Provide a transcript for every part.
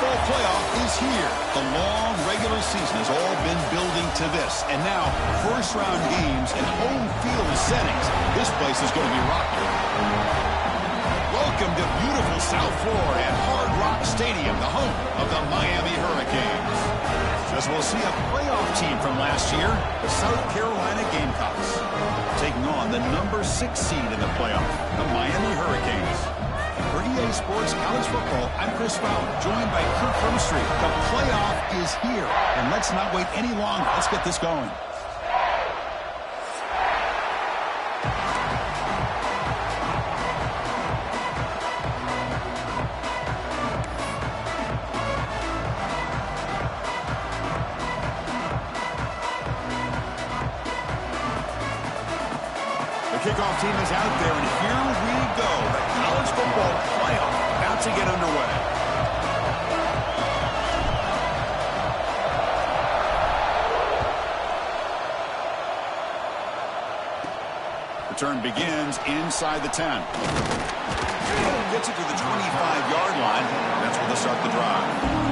Bowl playoff is here. The long regular season has all been building to this. And now, first-round games and home field settings. This place is going to be rocking. Welcome to beautiful South Florida at Hard Rock Stadium, the home of the Miami Hurricanes. As we'll see a playoff team from last year, the South Carolina Gamecocks, taking on the number 6 seed in the playoff, the Miami Hurricanes. For EA Sports College Football, I'm Chris Fowler, joined by Kirk Herbstreit. The playoff is here, and let's not wait any longer. Let's get this going. Kickoff team is out there, and here we go. The college football playoff about to get underway. Return begins inside the 10. Gets it to the 25-yard line. That's where they'll start the drive.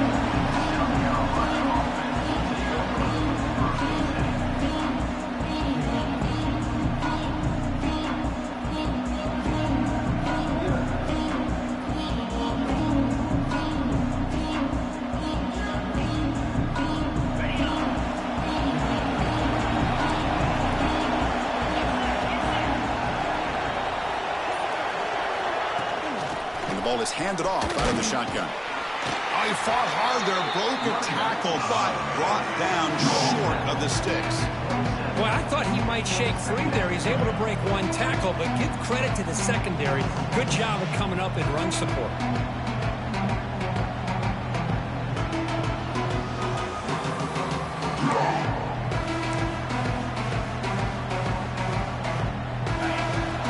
Ball is handed off out of the shotgun. Oh, he fought hard there, broke a tackle, but brought down short of the sticks. Well, I thought he might shake free there. He's able to break one tackle, but give credit to the secondary. Good job of coming up in run support.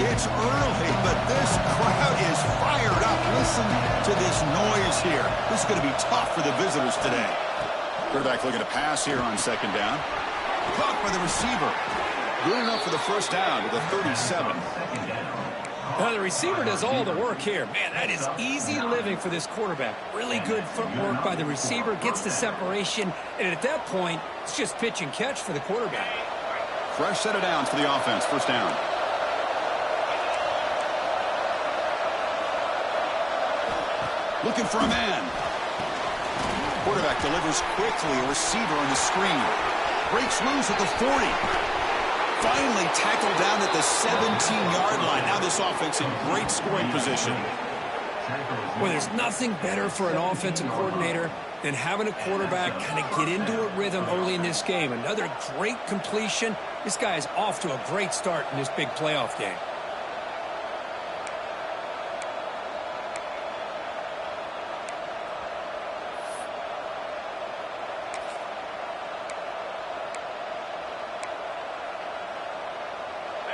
It's early, but this crowd is fired up. Listen to this noise here. This is going to be tough for the visitors today. Quarterback looking to pass here on second down. Caught by the receiver. Good enough for the first down with a 37. Well, the receiver does all the work here. Man, that is easy living for this quarterback. Really good footwork by the receiver. Gets the separation. And at that point, it's just pitch and catch for the quarterback. Fresh set of downs for the offense. First down. Looking for a man. Quarterback delivers quickly. A receiver on the screen. Breaks loose at the 40. Finally tackled down at the 17-yard line. Now this offense in great scoring position. Well, there's nothing better for an offensive coordinator than having a quarterback kind of get into a rhythm early in this game. Another great completion. This guy is off to a great start in this big playoff game.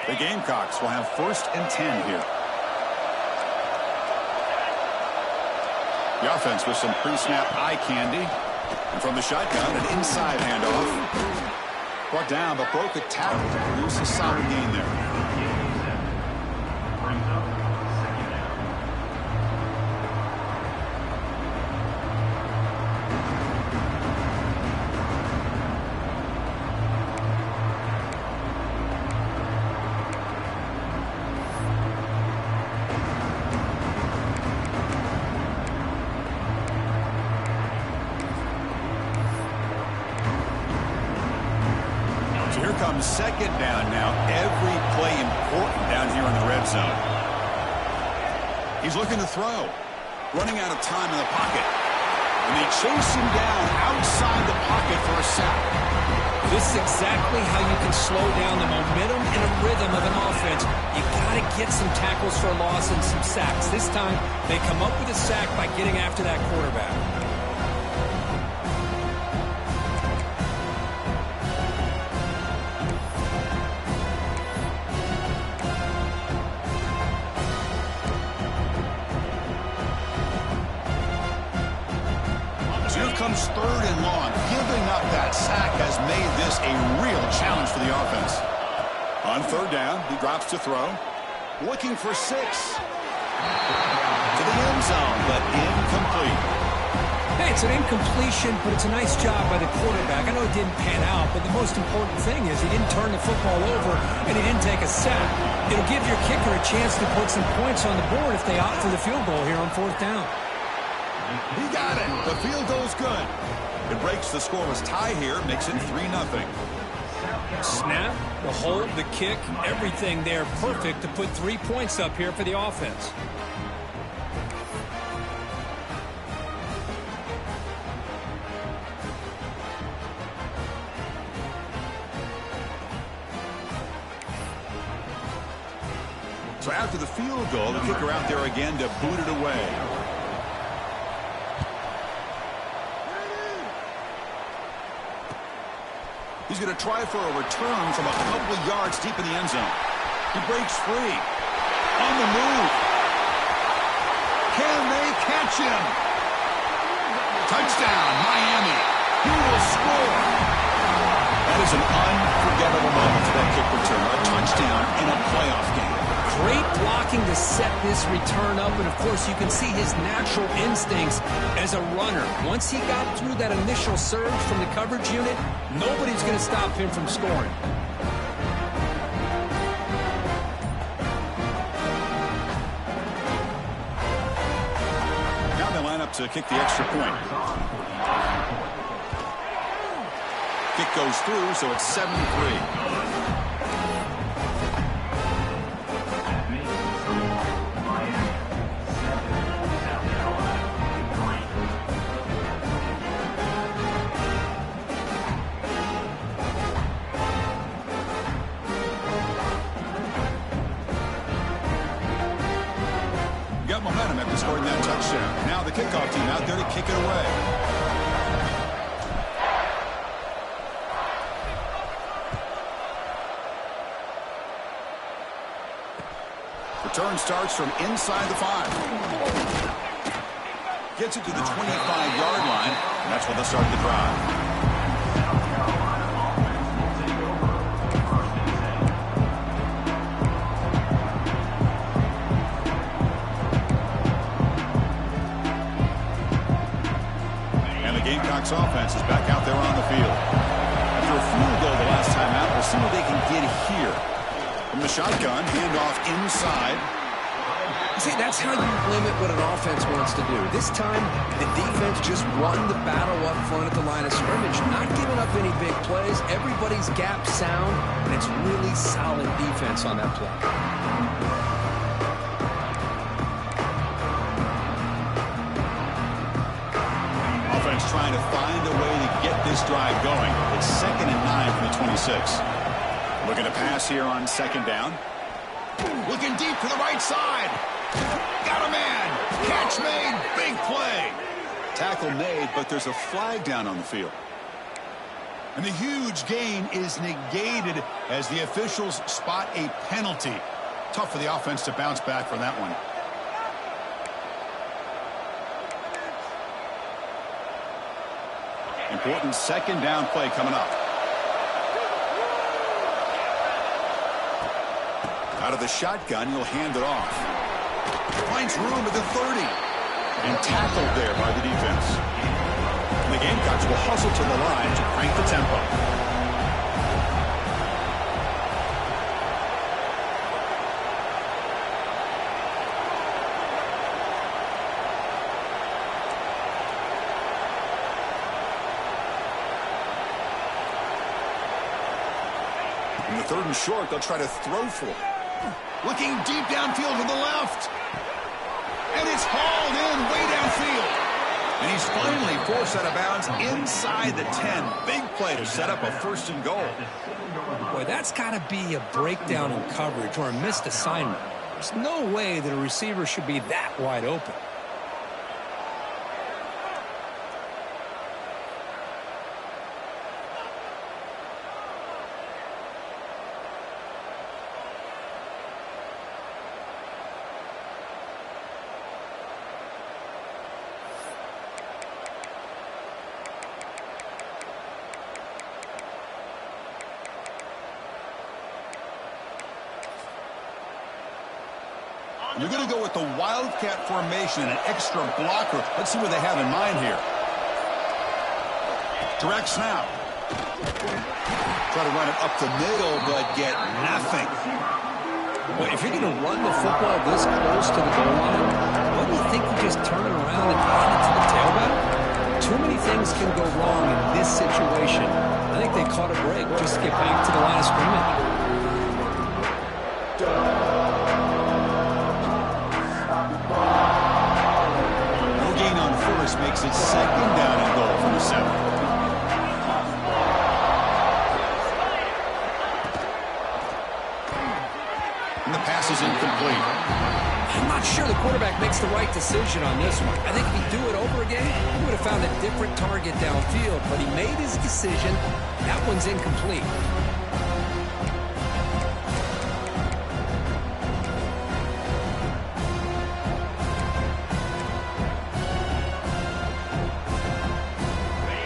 The Gamecocks will have 1st and 10 here. The offense with some pre-snap eye candy. And from the shotgun, an inside handoff. Brought down, but broke a tackle to produce a solid gain there. Comes second down now. Every play important down here in the red zone. He's looking to throw. Running out of time in the pocket. And they chase him down outside the pocket for a sack. This is exactly how you can slow down the momentum and a rhythm of an offense. You got to get some tackles for loss and some sacks. This time, they come up with a sack by getting after that quarterback. Comes 3rd and long. Giving up that sack has made this a real challenge for the offense. On 3rd down, he drops to throw. Looking for 6. To the end zone, but incomplete. Hey, it's an incompletion, but it's a nice job by the quarterback. I know it didn't pan out, but the most important thing is he didn't turn the football over and he didn't take a sack. It'll give your kicker a chance to put some points on the board if they opt for the field goal here on 4th down. He got it. The field goal's good. It breaks the scoreless tie here, makes it 3-0. Snap, the hold, the kick, everything there perfect to put 3 points up here for the offense. So after the field goal, the kicker out there again to boot it away. He's going to try for a return from a couple of yards deep in the end zone. He breaks free. On the move. Can they catch him? Touchdown, Miami. He will score. That is an unforgettable moment for that kick return. A touchdown in a playoff game. Great blocking to set this return up, and of course you can see his natural instincts as a runner. Once he got through that initial surge from the coverage unit, nobody's going to stop him from scoring. Now they line up to kick the extra point. Kick goes through, so it's 7-3. Momentum after scoring that touchdown. Now the kickoff team out there to kick it away. Return starts from inside the 5. Gets it to the 25-yard line, and that's where they'll start the drive. Gamecocks offense is back out there on the field. After a field goal the last time out, we'll see what they can get here. From the shotgun, handoff inside. See, that's how you limit what an offense wants to do. This time, the defense just won the battle up front at the line of scrimmage, not giving up any big plays. Everybody's gap sound, and it's really solid defense on that play. Trying to find a way to get this drive going. It's 2nd and 9 from the 26. Looking to pass here on 2nd down. Looking deep to the right side. Got a man. Catch made. Big play. Tackle made, but there's a flag down on the field. And the huge gain is negated as the officials spot a penalty. Tough for the offense to bounce back from that one. Important 2nd down play coming up. Out of the shotgun, he'll hand it off. Finds room at the 30. And tackled there by the defense. And the Gamecocks will hustle to the line to crank the tempo. In the 3rd and short, they'll try to throw for it. Looking deep downfield to the left. And it's hauled in way downfield. And he's finally forced out of bounds inside the 10. Big play to set up a 1st and goal. Boy, that's got to be a breakdown in coverage or a missed assignment. There's no way that a receiver should be that wide open. You're going to go with the Wildcat formation and an extra blocker. Let's see what they have in mind here. Direct snap. Try to run it up the middle, but get nothing. Well, if you're going to run the football this close to the goal line, wouldn't you think you just turn it around and hand it to the tailback? Too many things can go wrong in this situation. I think they caught a break just to get back to the line of scrimmage. No gain on first makes it second down and goal from the 7. And the pass is incomplete. I'm not sure the quarterback makes the right decision on this one. I think if he'd do it over again, he would have found a different target downfield, but he made his decision. That one's incomplete.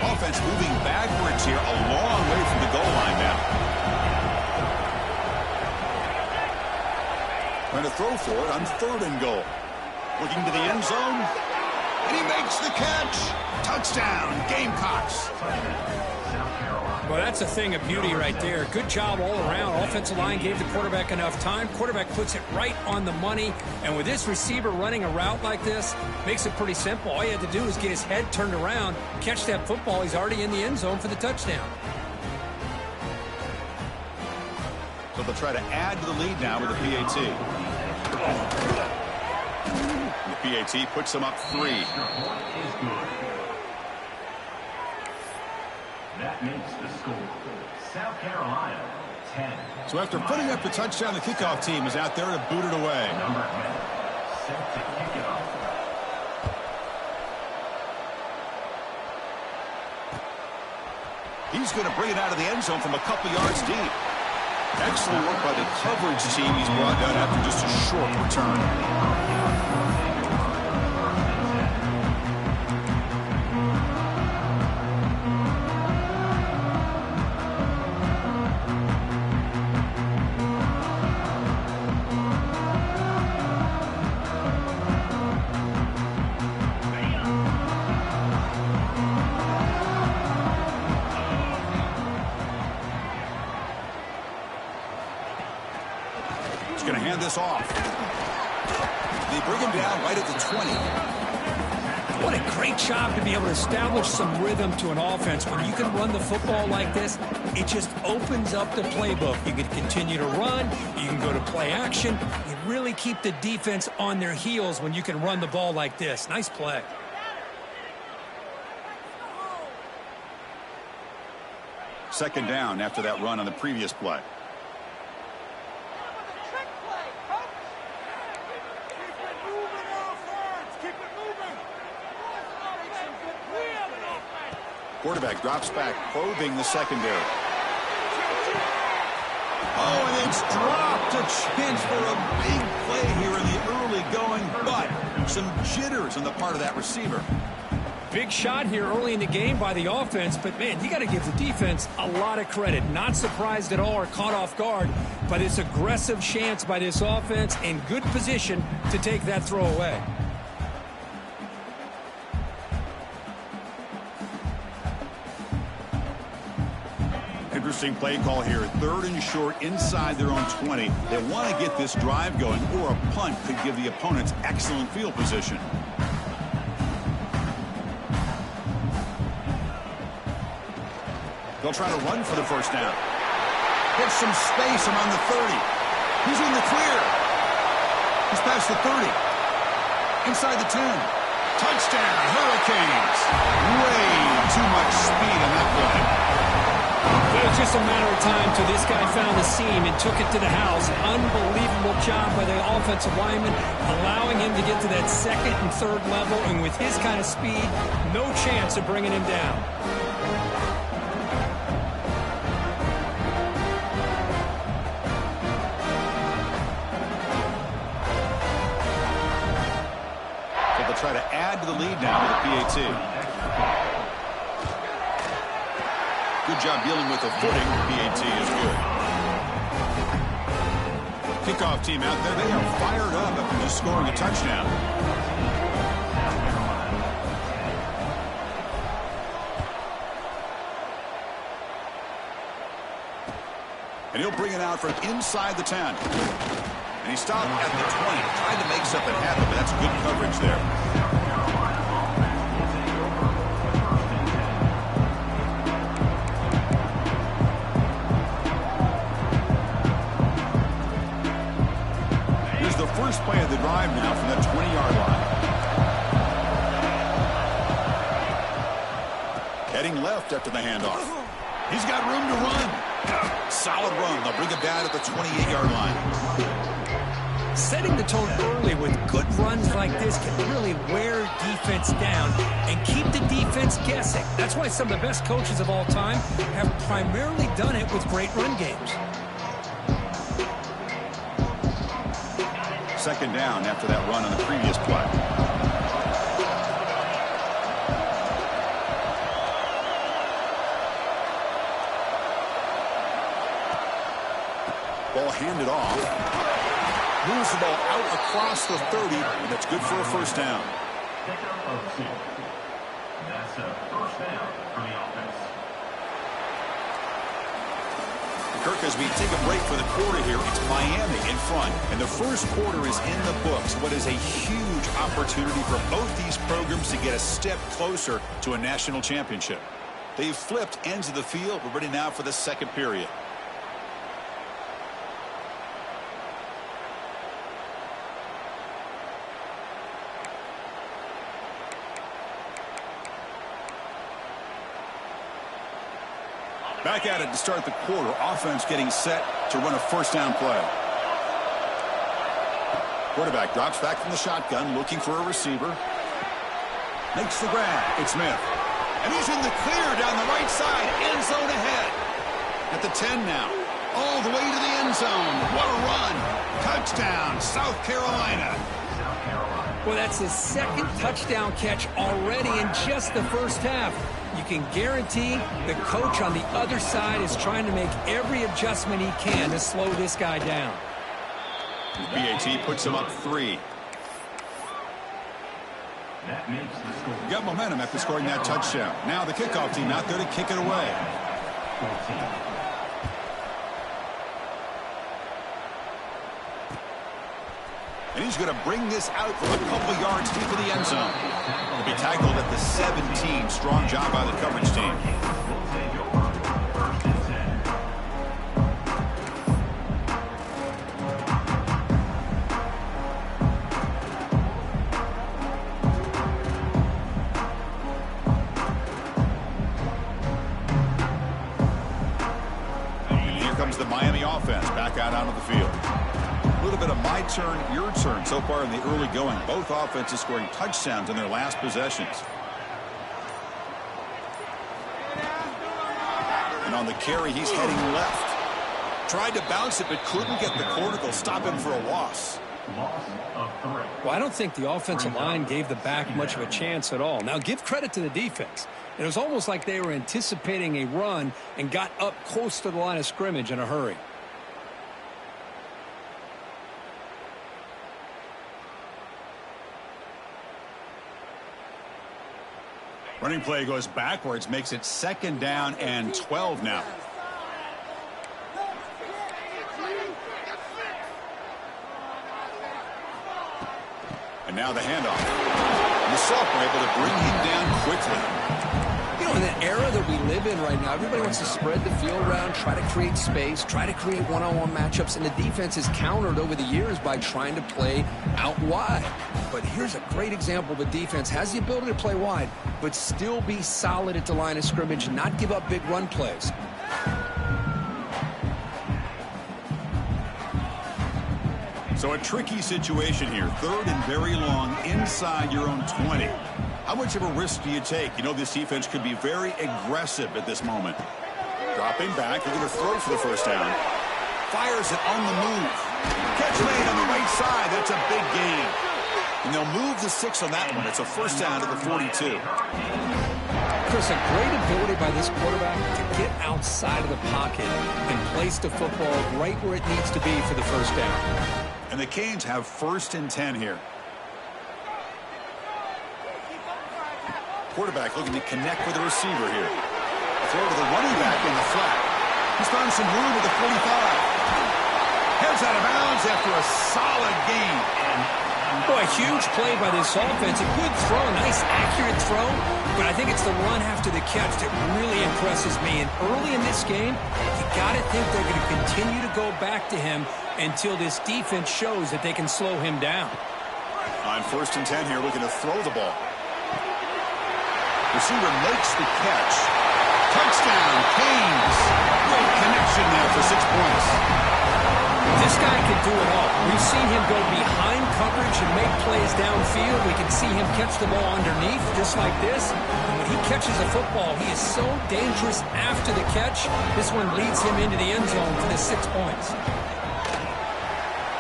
Offense moving backwards here, a long way from the goal line now. Trying to throw for it on 3rd and goal. Looking to the end zone. And he makes the catch. Touchdown, Gamecocks. Well, that's a thing of beauty right there. Good job all around. Offensive line gave the quarterback enough time. Quarterback puts it right on the money. And with this receiver running a route like this, makes it pretty simple. All you had to do is get his head turned around, catch that football. He's already in the end zone for the touchdown. So they'll try to add to the lead now with the PAT. The PAT puts them up 3. That makes the score. South Carolina, 10. So after putting up the touchdown, the kickoff team is out there to boot it away. Number 10, set to kick it off. He's going to bring it out of the end zone from a couple yards deep. Excellent work by the coverage team. He's brought down after just a short return. Going to hand this off. They bring him down right at the 20. What a great job to be able to establish some rhythm to an offense. When you can run the football like this, it just opens up the playbook. You can continue to run. You can go to play action. You really keep the defense on their heels when you can run the ball like this. Nice play. Second down after that run on the previous play. Quarterback drops back, probing the secondary. Oh, and it's dropped. A chance for a big play here in the early going, but some jitters on the part of that receiver. Big shot here early in the game by the offense, but, man, you got to give the defense a lot of credit. Not surprised at all or caught off guard, but it's aggressive chance by this offense in good position to take that throw away. Interesting play call here. 3rd and short inside their own 20. They want to get this drive going, or a punt could give the opponents excellent field position. They'll try to run for the first down. Get some space around the 30. He's in the clear. He's past the 30. Inside the 10. Touchdown, Hurricanes. Way too much speed on that play. It was just a matter of time till this guy found the seam and took it to the house. Unbelievable job by the offensive lineman, allowing him to get to that 2nd and 3rd level, and with his kind of speed, no chance of bringing him down. So they'll try to add to the lead now with the PAT. Good job dealing with the footing. PAT is good. Kickoff team out there. They are fired up after just scoring a touchdown. And he'll bring it out from inside the 10. And he stopped at the 20, trying to make something happen, but that's good coverage there. First play of the drive now from the 20-yard line. Heading left after the handoff. He's got room to run. Solid run. They'll bring it down at the 28-yard line. Setting the tone early with good runs like this can really wear defense down and keep the defense guessing. That's why some of the best coaches of all time have primarily done it with great run games. Second down after that run on the previous play. Ball handed off. Moves the ball out across the 30, and that's good for a first down. Pickup of 2. That's a first down for the offense. Kirk, as we take a break for the quarter here, it's Miami in front, and the first quarter is in the books. What is a huge opportunity for both these programs to get a step closer to a national championship. They've flipped ends of the field. We're ready now for the second period. Back at it to start the quarter. Offense getting set to run a first down play. Quarterback drops back from the shotgun, looking for a receiver. Makes the grab. It's Smith. And he's in the clear down the right side. End zone ahead. At the 10 now. All the way to the end zone. What a run. Touchdown, South Carolina. Well, that's his second touchdown catch already in just the first half. You can guarantee the coach on the other side is trying to make every adjustment he can to slow this guy down. BAT puts him up 3. That makes the score. Got momentum after scoring that touchdown. Now the kickoff team out there to kick it away. 14. And he's going to bring this out from a couple yards deep in the end zone. He'll be tackled at the 17. Strong job by the coverage team. We'll take over first and 10. And here comes the Miami offense back out onto the field. A little bit of my turn, your turn so far in the early going. Both offenses scoring touchdowns in their last possessions. And on the carry, he's heading left. Tried to bounce it, but couldn't get the cortical. Stop him for a loss. Loss of 3. Well, I don't think the offensive line gave the back much of a chance at all. Now, give credit to the defense. It was almost like they were anticipating a run and got up close to the line of scrimmage in a hurry. Running play goes backwards, makes it second down and 12 now. And now the handoff. And the sophomore able to bring him down quickly. You know, in the era that we live in right now, everybody wants to spread the field around, try to create space, try to create one-on-one matchups, and the defense is countered over the years by trying to play out wide. But here's a great example. The defense has the ability to play wide, but still be solid at the line of scrimmage, not give up big run plays. So a tricky situation here. Third and very long inside your own 20. How much of a risk do you take? You know this defense could be very aggressive at this moment. Dropping back, they're going to throw for the first down. Fires it on the move. Catch made on the right side. That's a big gain. And they'll move the 6 on that one. It's a first down to the 42. Chris, a great ability by this quarterback to get outside of the pocket and place the football right where it needs to be for the first down. And the Canes have first and 10 here. Quarterback looking to connect with the receiver here. Throw to the running back in the flat. He's found some room at the 45. Heads out of bounds after a solid gain. Boy, huge play by this offense. A good throw, a nice accurate throw, but I think it's the run after the catch that really impresses me. And early in this game, you got to think they're going to continue to go back to him until this defense shows that they can slow him down. On 1st and 10 here, looking to throw the ball. Receiver makes the catch. Touchdown, Canes. Great connection there for 6 points. This guy can do it all. We've seen him go behind coverage and make plays downfield. We can see him catch the ball underneath, just like this. And when he catches a football, he is so dangerous after the catch. This one leads him into the end zone for the 6 points.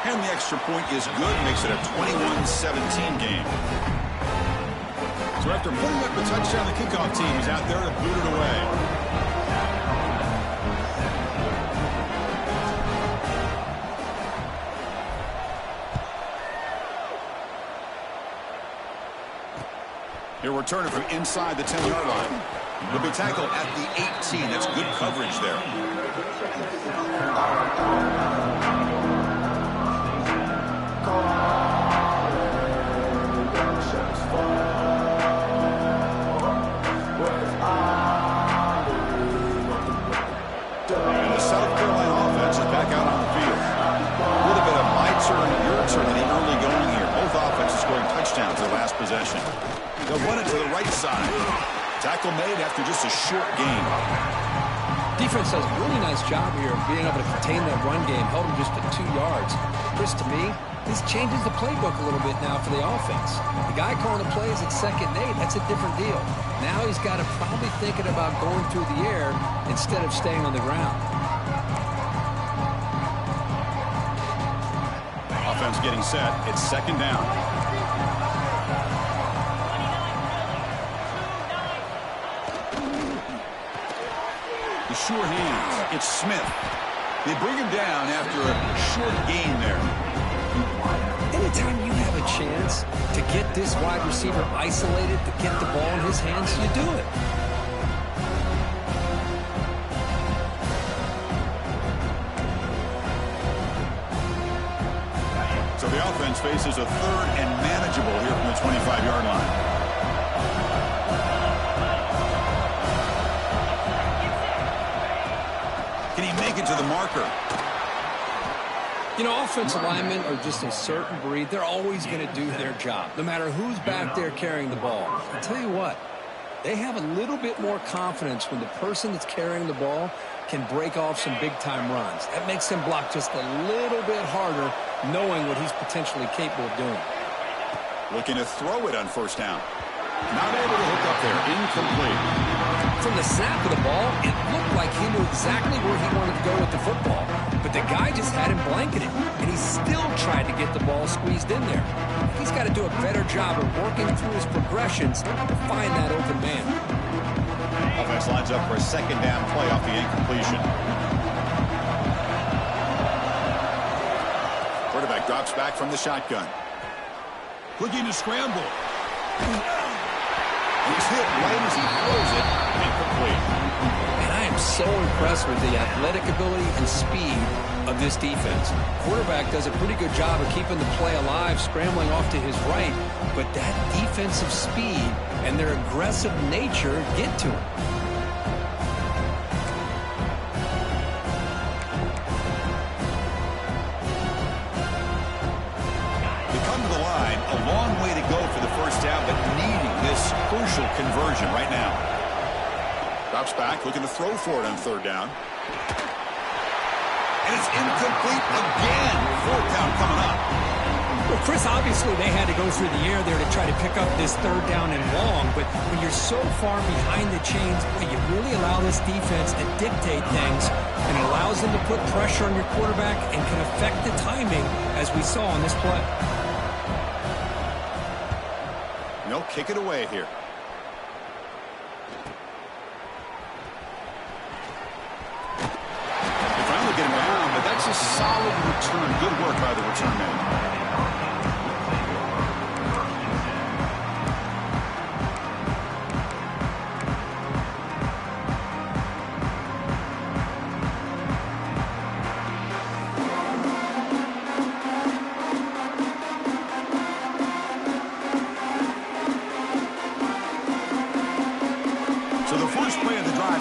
And the extra point is good, makes it a 21-17 game. So after putting up the touchdown, the kickoff team is out there to boot it away. He'll return it from inside the 10-yard line. He'll be tackled at the 18. That's good coverage there. And the South Carolina offense is back out on the field. A little bit of my turn, your turn in the early going here. Both offenses scoring touchdowns their last possession. They'll run it to the right side. Tackle made after just a short gain. Defense does a really nice job here of being able to contain that run game. Held him just at 2 yards. Chris, to me, this changes the playbook a little bit now for the offense. The guy calling the plays at 2nd and 8, that's a different deal. Now he's got to probably thinking about going through the air instead of staying on the ground. Offense getting set. It's 2nd down. Sure hands. It's Smith. They bring him down after a short gain there. Anytime you have a chance to get this wide receiver isolated, to get the ball in his hands, you do it. So the offense faces a 3rd and manageable here from the 25-yard line. To the marker. You know, offensive linemen are just a certain breed. They're always going to do their job, no matter who's back there carrying the ball. I'll tell you what, they have a little bit more confidence when the person that's carrying the ball can break off some big-time runs. That makes him block just a little bit harder, knowing what he's potentially capable of doing. Looking to throw it on 1st down. Not able to hook up there. Incomplete. From the snap of the ball, it looked like he knew exactly where he wanted to go with the football. But the guy just had him blanketed, and he still tried to get the ball squeezed in there. He's got to do a better job of working through his progressions to find that open man. Offense lines up for a 2nd down play off the incompletion. Quarterback drops back from the shotgun. Looking to scramble. He's hit right as he throws it. Incomplete. And I am so impressed with the athletic ability and speed of this defense. Quarterback does a pretty good job of keeping the play alive, scrambling off to his right. But that defensive speed and their aggressive nature get to him. Crucial conversion right now. Drops back, looking to throw for it on 3rd down. And it's incomplete again. 4th down coming up. Well, Chris, obviously they had to go through the air there to try to pick up this 3rd down and long, but when you're so far behind the chains, you really allow this defense to dictate things, and it allows them to put pressure on your quarterback and can affect the timing, as we saw on this play. They'll kick it away here. They finally get him down, but that's a solid return. Good work by the return man.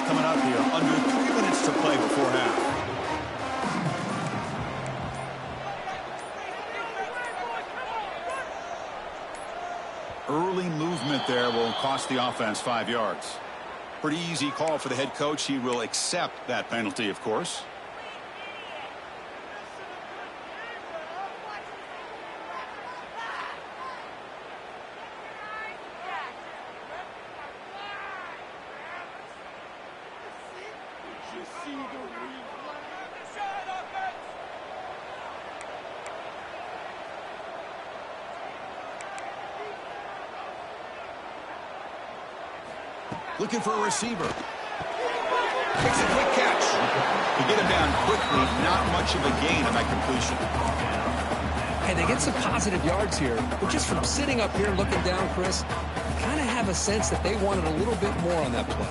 timeout coming up here. Under 3 minutes to play before half. Early movement there will cost the offense 5 yards. Pretty easy call for the head coach. He will accept that penalty, of course. Looking for a receiver. Makes a quick catch. To get him down quickly, not much of a gain on that completion. Hey, they get some positive yards here, but just from sitting up here looking down, Chris, I kind of have a sense that they wanted a little bit more on that play.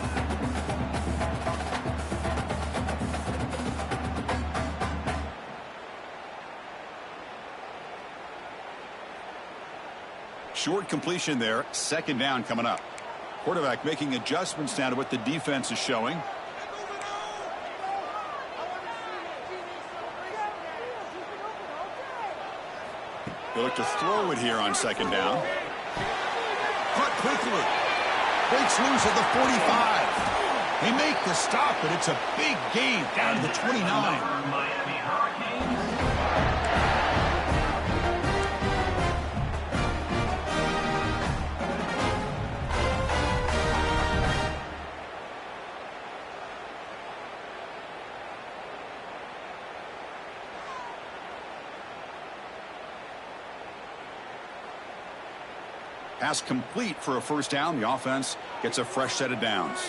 Short completion there. Second down coming up. Quarterback making adjustments now to what the defense is showing. They look to throw it here on second down. Cut quickly. Breaks loose at the 45. They make the stop, but it's a big gain down to the 29. Miami Hurricanes. Pass complete for a first down. The offense gets a fresh set of downs.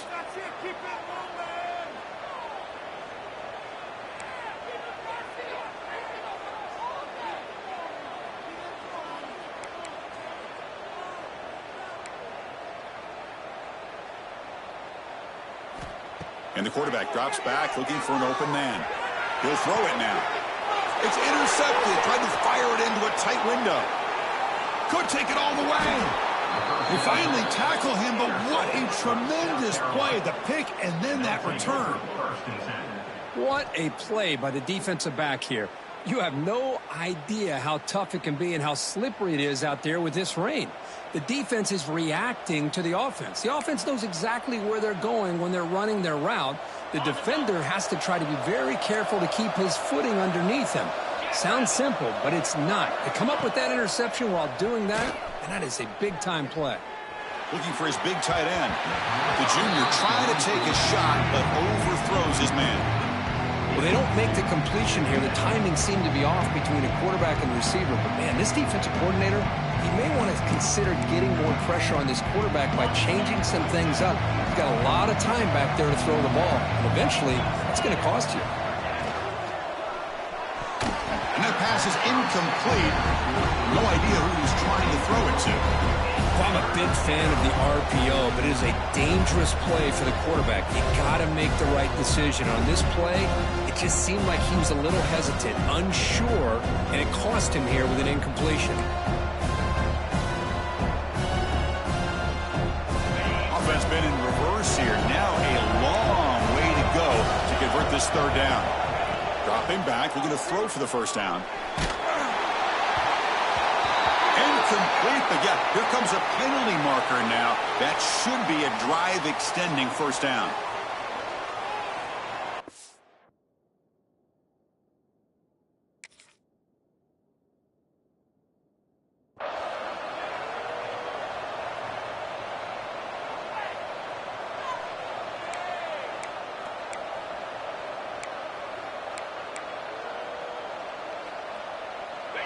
And the quarterback drops back looking for an open man. He'll throw it now. It's intercepted. Tried to fire it into a tight window. Could take it all the way. They finally tackle him, but what a tremendous play. The pick and then that return. What a play by the defensive back here. You have no idea how tough it can be and how slippery it is out there with this rain. The defense is reacting to the offense. The offense knows exactly where they're going when they're running their route. The defender has to try to be very careful to keep his footing underneath him. Sounds simple, but it's not. To come up with that interception while doing that, and that is a big-time play. Looking for his big tight end. The junior trying to take a shot, but overthrows his man. Well, they don't make the completion here. The timing seemed to be off between a quarterback and the receiver. But, man, this defensive coordinator, he may want to consider getting more pressure on this quarterback by changing some things up. He's got a lot of time back there to throw the ball. And eventually, it's going to cost you. And that pass is incomplete. No idea who he's trying to throw it to. Well, I'm a big fan of the RPO, but it is a dangerous play for the quarterback. You got to make the right decision. On this play, it just seemed like he was a little hesitant, unsure, and it cost him here with an incompletion. Offense been in reverse here. Now a long way to go to convert this third down. Dropping back, looking to throw for the first down. Incomplete, but yeah, here comes a penalty marker now. That should be a drive-extending first down.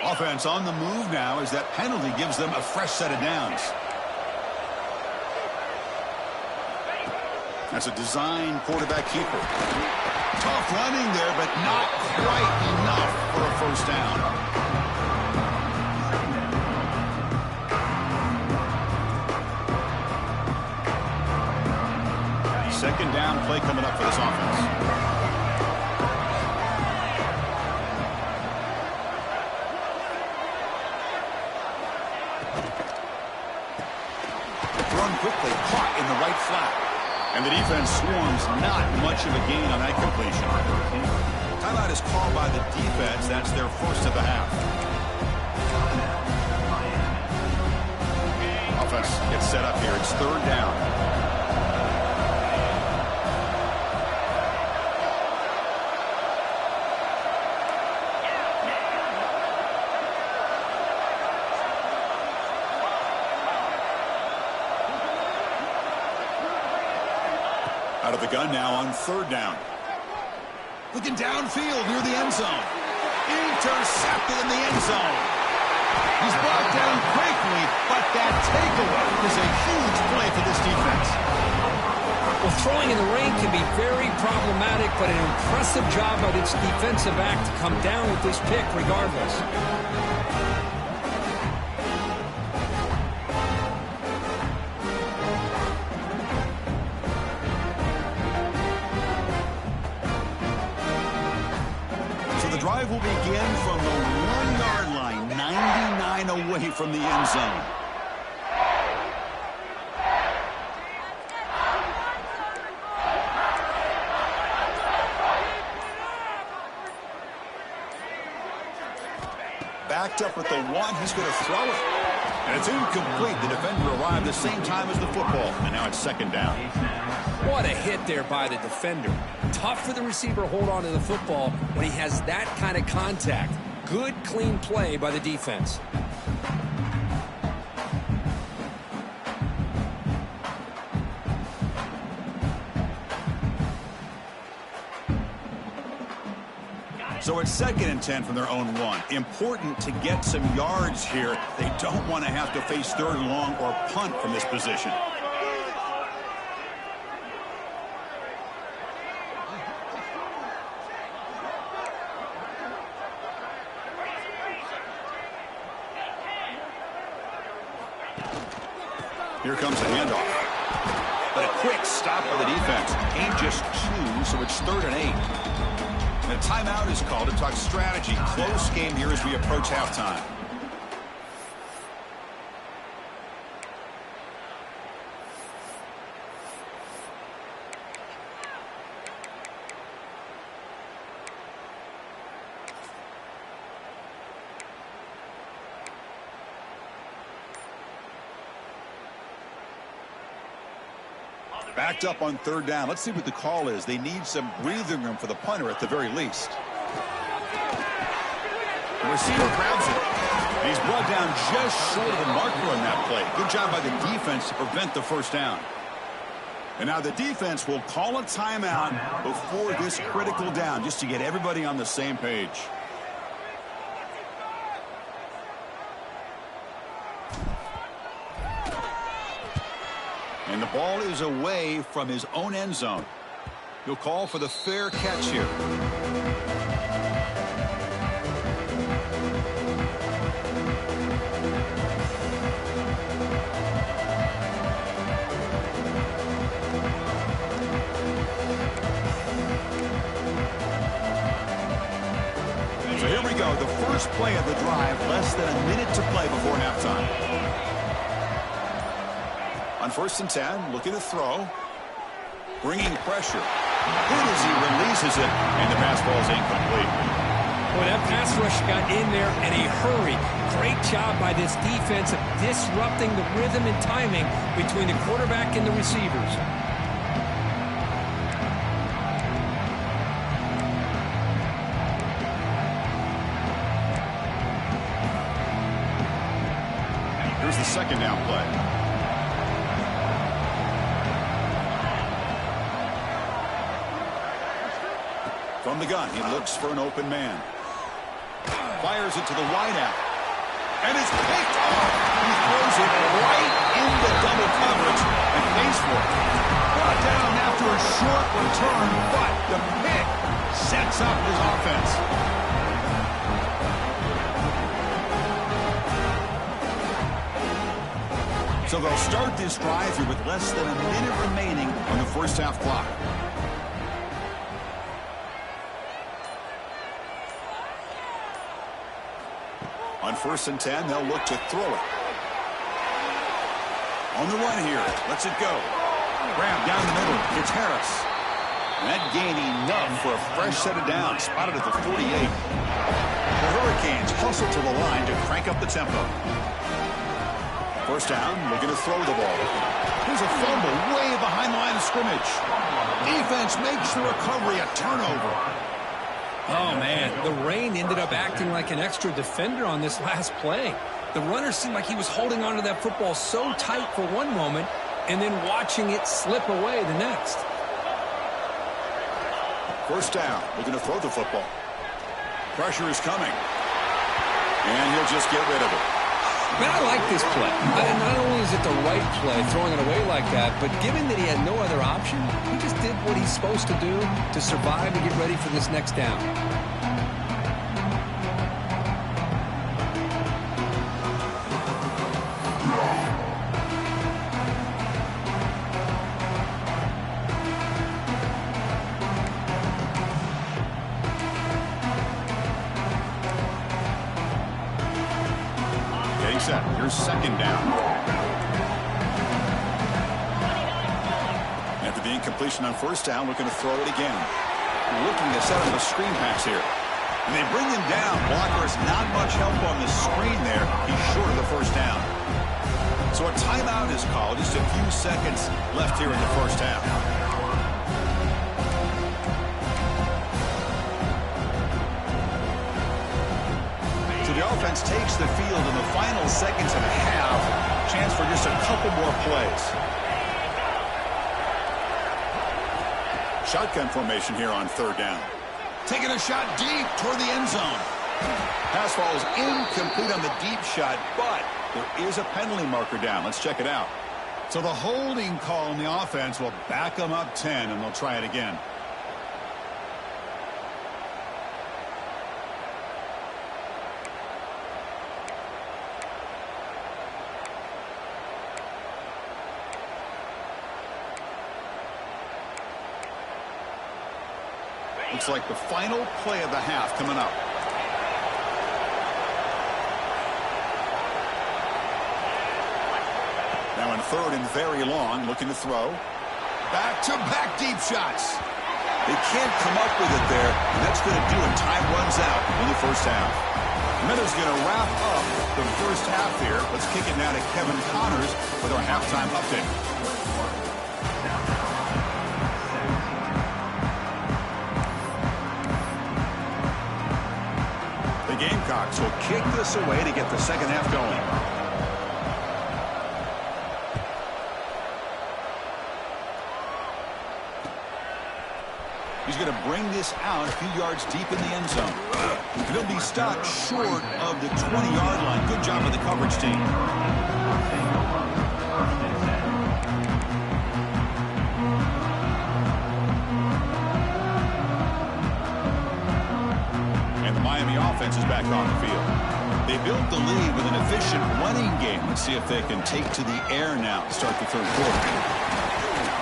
Offense on the move now as that penalty gives them a fresh set of downs. That's a design quarterback keeper. Tough running there, but not quite enough for a first down. Second down play coming up for this offense. Quickly caught in the right flat. And the defense swarms, not much of a gain on that completion. Timeout is called by the defense. That's their first of the half. Offense gets set up here. It's third down. Out of the gun now on third down. Looking downfield near the end zone. Intercepted in the end zone. He's brought down quickly, but that takeaway is a huge play for this defense. Well, throwing in the rain can be very problematic, but an impressive job by this defensive back to come down with this pick regardless. Drive will begin from the 1-yard line, 99 away from the end zone. Backed up at the 1, he's going to throw it. And it's incomplete. The defender arrived the same time as the football, and now it's second down. What a hit there by the defender. Tough for the receiver to hold on to the football when he has that kind of contact. Good, clean play by the defense. So it's 2nd and 10 from their own 1. Important to get some yards here. They don't want to have to face 3rd and long or punt from this position. Here comes the handoff. But a quick stop by the defense. Can't just choose, so it's 3rd and 8. And a timeout is called to talk strategy. Close game here as we approach halftime. Backed up on 3rd down. Let's see what the call is. They need some breathing room for the punter at the very least. The receiver grabs it. And he's brought down just short of the marker on that play. Good job by the defense to prevent the first down. And now the defense will call a timeout before this critical down, just to get everybody on the same page. And the ball is away from his own end zone. He'll call for the fair catch here. So here we go, the first play of the drive, less than a minute to play before halftime. On 1st and 10, looking to throw. Bringing pressure. Good as he releases it, and the pass ball is incomplete. Boy, that pass rush got in there in a hurry. Great job by this defense of disrupting the rhythm and timing between the quarterback and the receivers. Here's the 2nd down play. From the gun, he looks for an open man. Fires it to the wideout. And it's picked off. He throws it right into double coverage and pays for it. Brought down after a short return, but the pick sets up his offense. So they'll start this drive here with less than a minute remaining on the first half clock. On 1st and 10, they'll look to throw it. On the run here, lets it go. Grab down the middle. It's Harris. And that gained enough for a fresh set of downs, spotted at the 48. The Hurricanes hustle to the line to crank up the tempo. First down, looking to throw the ball. Here's a fumble way behind the line of scrimmage. Defense makes the recovery a turnover. Oh, man, the rain ended up acting like an extra defender on this last play. The runner seemed like he was holding onto that football so tight for one moment and then watching it slip away the next. First down, looking to throw the football. Pressure is coming. And he'll just get rid of it. Man, I like this play. Not only is it the right play, throwing it away like that, but given that he had no other option, he just did what he's supposed to do to survive and get ready for this next down. Set. Here's second down. After the incompletion on first down, looking to throw it again. Looking to set up a screen pass here. And they bring him down. Blocker has not much help on the screen there. He's short of the first down. So a timeout is called. Just a few seconds left here in the first half. The offense takes the field in the final seconds and a half. Chance for just a couple more plays. Shotgun formation here on third down. Taking a shot deep toward the end zone. Pass falls incomplete on the deep shot, but there is a penalty marker down. Let's check it out. So the holding call on the offense will back them up 10, and they'll try it again. Looks like the final play of the half coming up. Now in third and very long, looking to throw. Back-to-back deep shots. They can't come up with it there, and that's going to do it. Time runs out in the first half. Miller's going to wrap up the first half here. Let's kick it now to Kevin Connors with our halftime update. Gamecocks will kick this away to get the second half going. He's going to bring this out a few yards deep in the end zone. He'll be stopped short of the 20-yard line. Good job of the coverage team. Offense is back on the field. They built the lead with an efficient running game. Let's see if they can take to the air now to start the third quarter.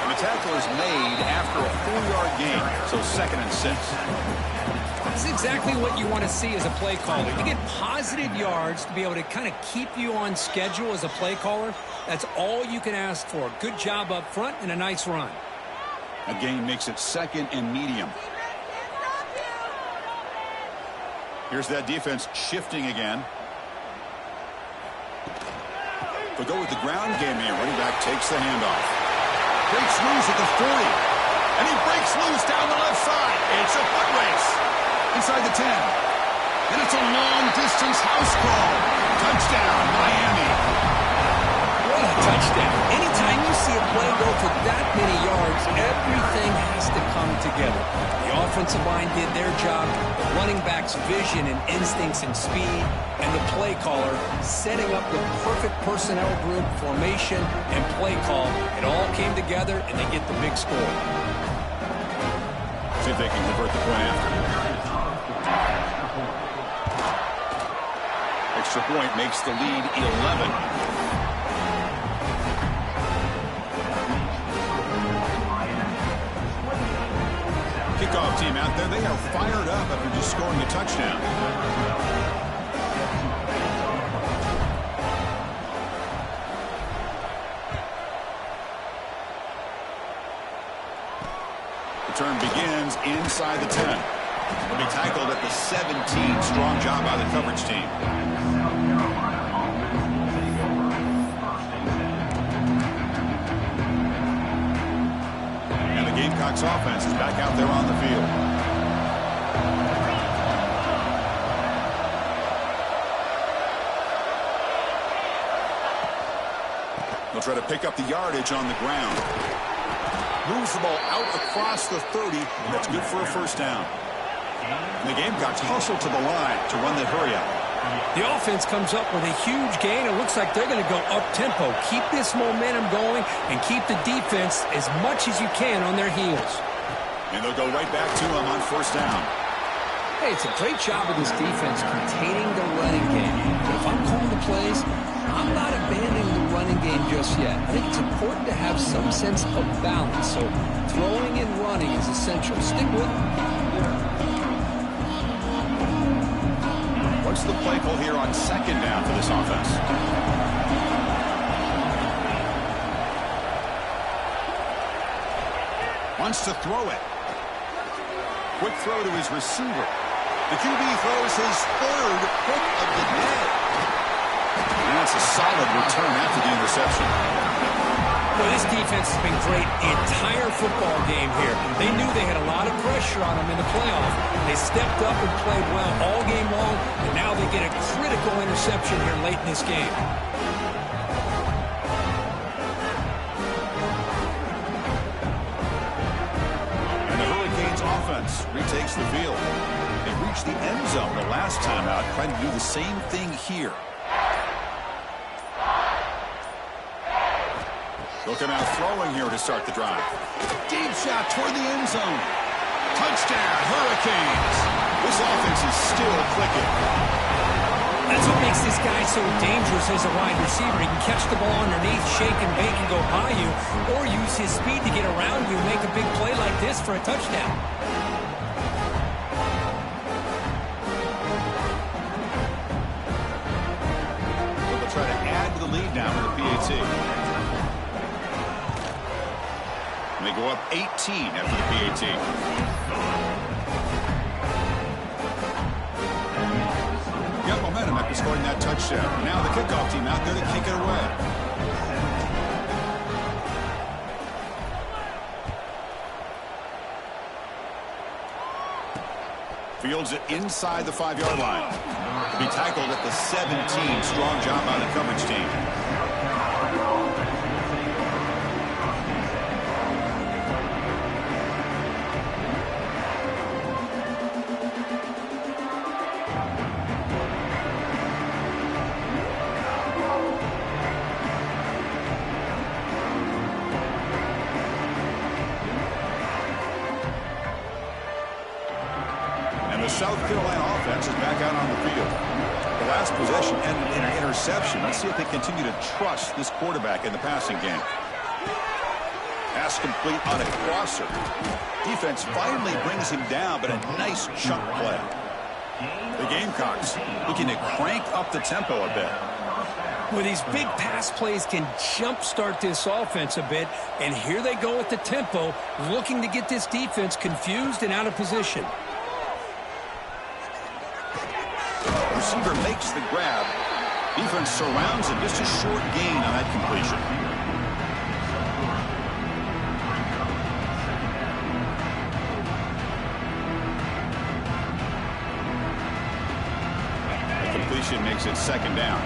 And the tackle is made after a 4-yard gain, so 2nd and 6. That's exactly what you want to see as a play caller. You get positive yards to be able to kind of keep you on schedule as a play caller. That's all you can ask for. Good job up front and a nice run. A gain makes it 2nd and medium. Here's that defense shifting again. They'll go with the ground game here. Running back takes the handoff. Breaks loose at the 40. And he breaks loose down the left side. It's a foot race. Inside the 10. And it's a long-distance house call. Touchdown, Miami. What a touchdown. Anytime you see a play go for that many yards, everything has to come together. The offensive line did their job, the running back's vision and instincts and speed, and the play caller setting up the perfect personnel group, formation, and play call. It all came together, and they get the big score. See if they can convert the point after. Extra point makes the lead 11. Kickoff team out there. They are fired up after just scoring a touchdown. return begins inside the 10. Will be tackled at the 17. Strong job by the coverage team. And the Gamecocks offense is back out there on the field. They'll try to pick up the yardage on the ground. Moves the ball out across the 30, and that's good for a first down. And the Gamecocks hustle to the line to run the hurry up. The offense comes up with a huge gain. It looks like they're going to go up-tempo. Keep this momentum going and keep the defense as much as you can on their heels. And they'll go right back to them on first down. Hey, it's a great job of this defense containing the running game. But if I'm calling the plays, I'm not abandoning the running game just yet. I think it's important to have some sense of balance. So throwing and running is essential. Stick with it. What's the play call here on second down for this offense? Wants to throw it. Quick throw to his receiver. The QB throws his third pick of the day. And that's a solid return after the interception. Well, this defense has been great the entire football game here. They knew they had a lot of pressure on them in the playoff. They stepped up and played well all game long, and now they get a critical interception here late in this game. And the Hurricanes offense retakes the field. They reached the end zone the last time out, trying to do the same thing here. Looking out throwing here to start the drive. Deep shot toward the end zone. Touchdown, Hurricanes. This offense is still clicking. That's what makes this guy so dangerous as a wide receiver. He can catch the ball underneath, shake and bake and go by you, or use his speed to get around you and make a big play like this for a touchdown. They'll try to add to the lead now with the PAT. They go up 18 after the PAT. Got momentum after scoring that touchdown. Now the kickoff team out there to kick it away. Fields it inside the 5-yard line. To be tackled at the 17. Strong job by the coverage team. The South Carolina offense is back out on the field. The last possession ended in an interception. Let's see if they continue to trust this quarterback in the passing game. Pass complete on a crosser. Defense finally brings him down, but a nice chunk play. The Gamecocks looking to crank up the tempo a bit. Well, these big pass plays can jumpstart this offense a bit, and here they go at the tempo, looking to get this defense confused and out of position. Receiver makes the grab. Defense surrounds him. Just a short gain on that completion. The completion makes it second down.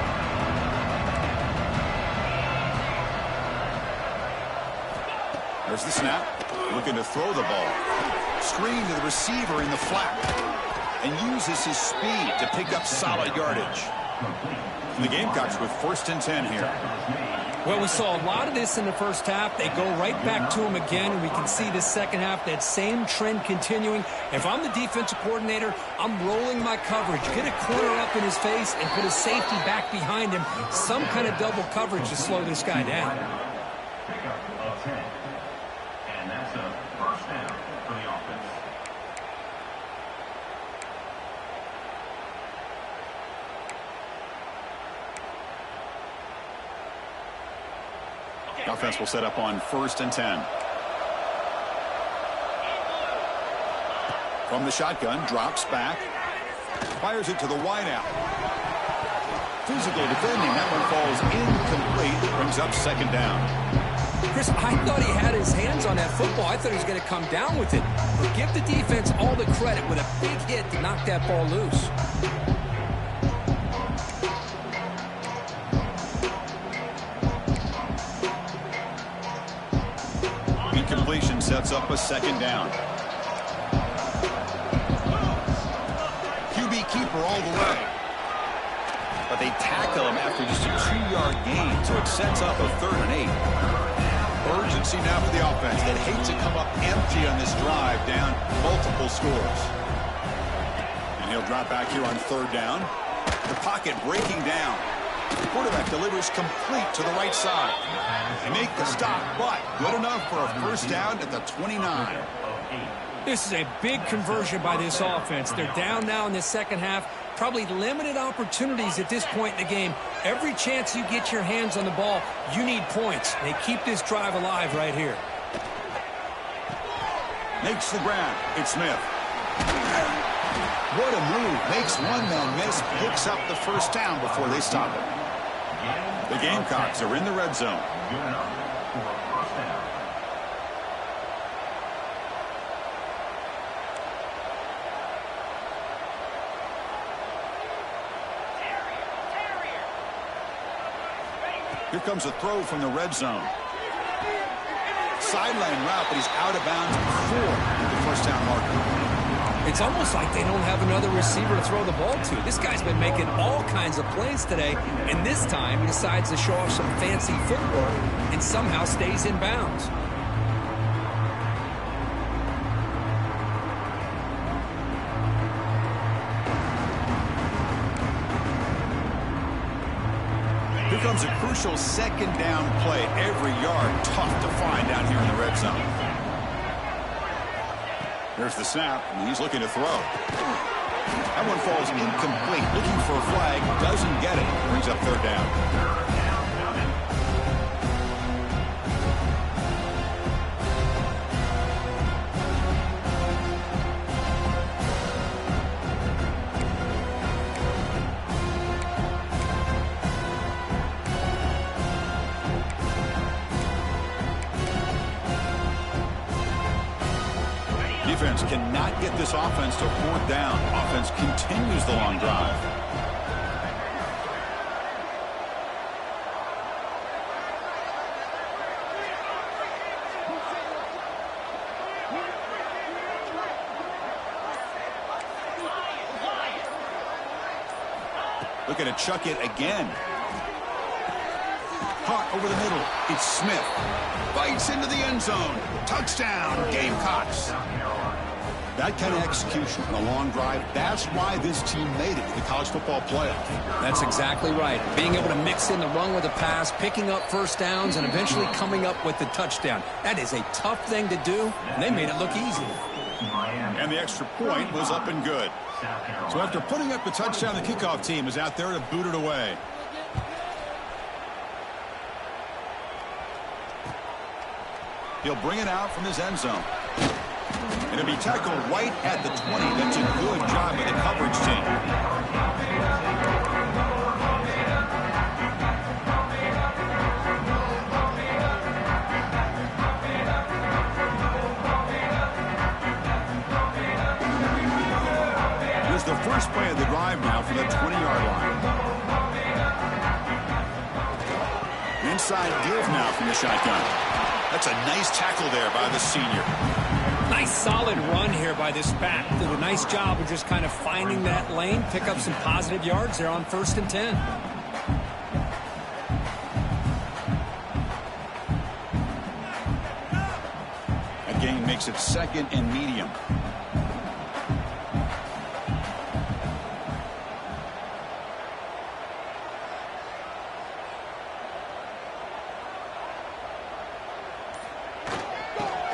There's the snap. Looking to throw the ball. Screen to the receiver in the flat. And uses his speed to pick up solid yardage. And the Gamecocks with 1st and 10 here. Well, we saw a lot of this in the first half. They go right back to him again, and we can see the second half, that same trend continuing. If I'm the defensive coordinator, I'm rolling my coverage. Get a corner up in his face and put a safety back behind him. Some kind of double coverage to slow this guy down. Pickup of 10. And that's a first down for the offense. Offense will set up on 1st and 10. From the shotgun, drops back. Fires it to the wideout. Physical defending. That one falls incomplete. Brings up second down. Chris, I thought he had his hands on that football. I thought he was going to come down with it. But give the defense all the credit with a big hit to knock that ball loose. Incompletion sets up a second down. QB keeper all the way. But they tackle him after just a 2-yard gain, so it sets up a 3rd and 8. Urgency now for the offense. They'd hate to come up empty on this drive, down multiple scores. And he'll drop back here on 3rd down. The pocket breaking down. The quarterback delivers complete to the right side. They make the stop, but good enough for a first down at the 29. This is a big conversion by this offense. They're down now in the second half. Probably limited opportunities at this point in the game. Every chance you get your hands on the ball, you need points. They keep this drive alive right here. Makes the grab. It's Smith. What a move. Makes one man miss. Picks up the first down before they stop it. The Gamecocks are in the red zone. Good enough for a first down. Here comes a throw from the red zone. Sideline route, but he's out of bounds before the first down marker. It's almost like they don't have another receiver to throw the ball to. This guy's been making all kinds of plays today, and this time he decides to show off some fancy footwork and somehow stays in bounds. Here comes a crucial second down play. Every yard tough to find down here in the red zone. There's the snap, and he's looking to throw. That one falls incomplete. Looking for a flag, doesn't get it. Brings up 3rd down. Defense cannot get this offense to 4th down. Offense continues the long drive. Looking to chuck it again. Caught over the middle. It's Smith. Bites into the end zone. Touchdown, Gamecocks. That kind of execution on a long drive, that's why this team made it to the college football playoff. That's exactly right. Being able to mix in the run with the pass, picking up first downs, and eventually coming up with the touchdown. That is a tough thing to do, and they made it look easy. And the extra point was up and good. So after putting up the touchdown, the kickoff team is out there to boot it away. He'll bring it out from his end zone. And it'll be tackled right at the 20. That's a good job by the coverage team. Here's the first play of the drive now from the 20-yard line. Inside give now from the shotgun. That's a nice tackle there by the senior. Nice solid run here by this back. Did a nice job of just kind of finding that lane, pick up some positive yards there on 1st and 10. That gain makes it 2nd and medium.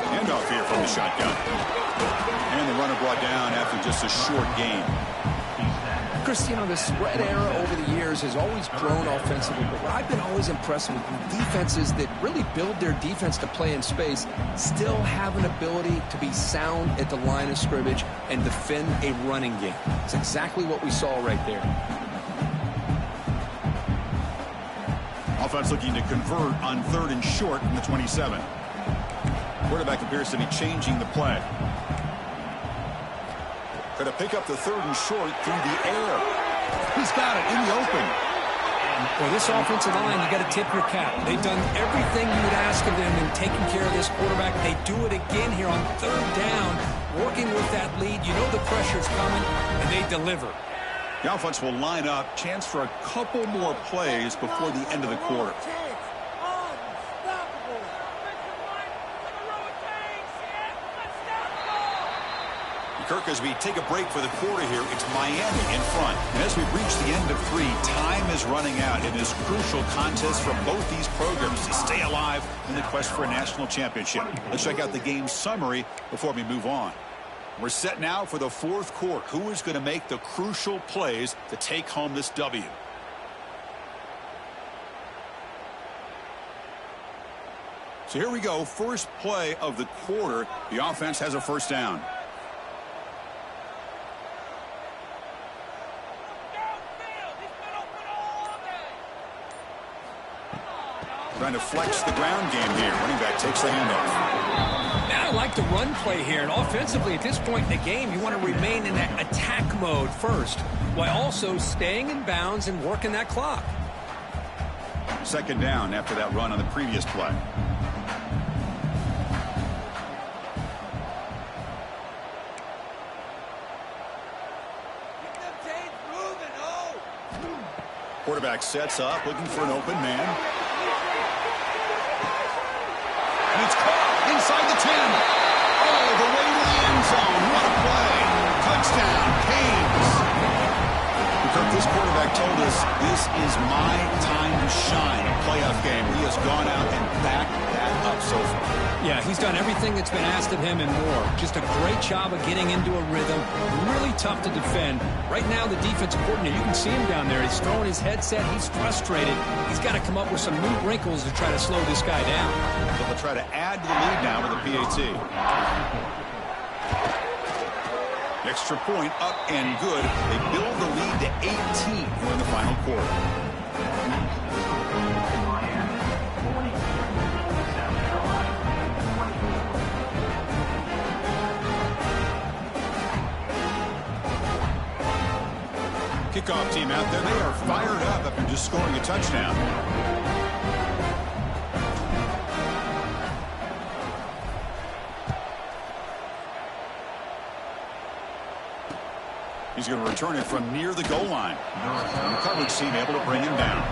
Handoff here from the shotgun. And the runner brought down after just a short gain. Chris, you know, the spread era over the years has always grown offensively, but what I've been always impressed with defenses that really build their defense to play in space still have an ability to be sound at the line of scrimmage and defend a running game. It's exactly what we saw right there. Offense looking to convert on 3rd and short from the 27. Quarterback appears to be changing the play. Going to pick up the 3rd and short through the air. He's got it in the open. Well, this offensive line, you got to tip your cap. They've done everything you would ask of them in taking care of this quarterback. They do it again here on 3rd down, working with that lead. You know the pressure's coming, and they deliver. The offense will line up. Chance for a couple more plays before the end of the quarter. Kirk, as we take a break for the quarter here, it's Miami in front. And as we reach the end of 3, time is running out in this crucial contest for both these programs to stay alive in the quest for a national championship. Let's check out the game summary before we move on. We're set now for the 4th quarter. Who is going to make the crucial plays to take home this W? So here we go. First play of the quarter. The offense has a 1st down. Trying to flex the ground game here. Running back takes the handoff. Now I like the run play here. And offensively, at this point in the game, you want to remain in that attack mode first, while also staying in bounds and working that clock. 2nd down after that run on the previous play. Quarterback sets up, looking for an open man. And it's caught inside the 10. All the way to the end zone. What a play. Touchdown, Canes. This quarterback told us this is my time to shine. A playoff game. He has gone out and backed that up so far. Yeah, he's done everything that's been asked of him and more. Just a great job of getting into a rhythm. Really tough to defend. Right now, the defensive coordinator, you can see him down there. He's throwing his headset. He's frustrated. He's got to come up with some new wrinkles to try to slow this guy down. So they'll try to add to the lead now with a PAT. Extra point up and good. They build the lead to 18 here in the final quarter. Kickoff team out there. They are fired up after just scoring a touchdown. He's going to return it from near the goal line. And the coverage team able to bring him down.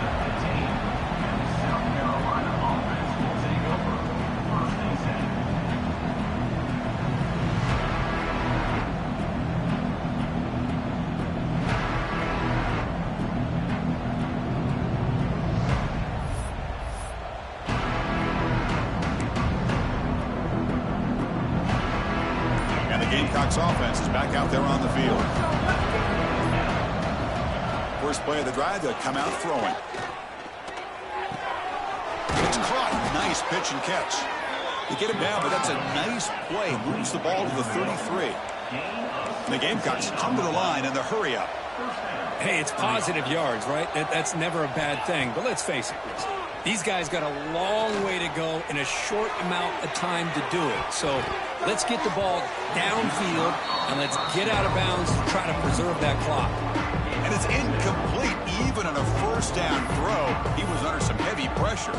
And the Gamecocks offense is back out there on the field. First play of the drive, they'll come out throwing. It's caught. Nice pitch and catch. They get him down, but that's a nice play. Moves the ball to the 33. And the Gamecocks come to the line in the hurry up. Hey, it's positive yards, right? That's never a bad thing. But let's face it, Chris. These guys got a long way to go in a short amount of time to do it. So let's get the ball downfield and let's get out of bounds to try to preserve that clock. And it's incomplete. Even on a first down throw, he was under some heavy pressure.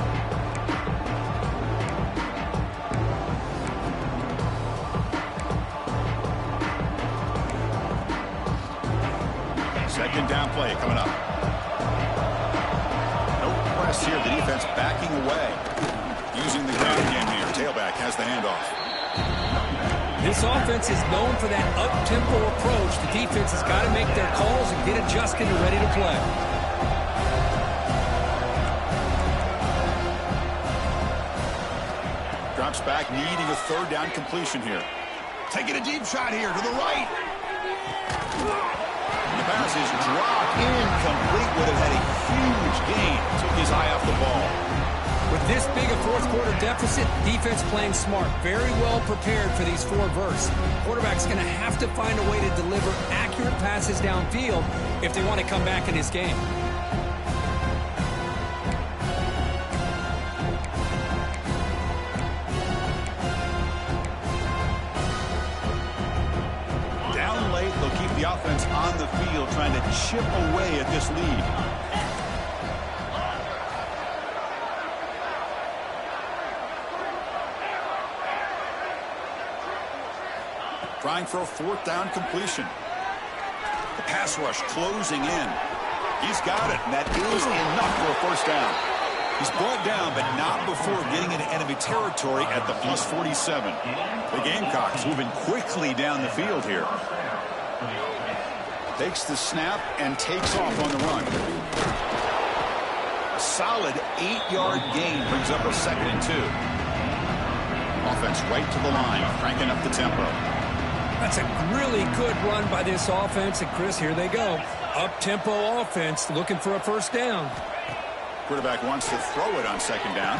Second down play coming up. No press here. The defense backing away. Using the ground game here. Tailback has the handoff. This offense is known for that up-tempo approach. The defense has got to make their calls and get adjusted and ready to play. Drops back, needing a third down completion here. Taking a deep shot here to the right. In the pass is dropped incomplete. Would have had a huge gain. Took his eye off the ball. With this big a fourth-quarter deficit, defense playing smart, very well prepared for these four verts. Quarterback's going to have to find a way to deliver accurate passes downfield if they want to come back in this game. Down late, they'll keep the offense on the field, trying to chip away at this lead. Trying for a fourth down completion. The pass rush closing in. He's got it, and that is enough for a first down. He's brought down, but not before getting into enemy territory at the plus 47. The Gamecocks moving quickly down the field here. Takes the snap and takes off on the run. A solid 8-yard gain brings up a 2nd and 2. Offense right to the line, cranking up the tempo. That's a really good run by this offense. And, Chris, here they go. Up-tempo offense looking for a first down. Quarterback wants to throw it on 2nd down.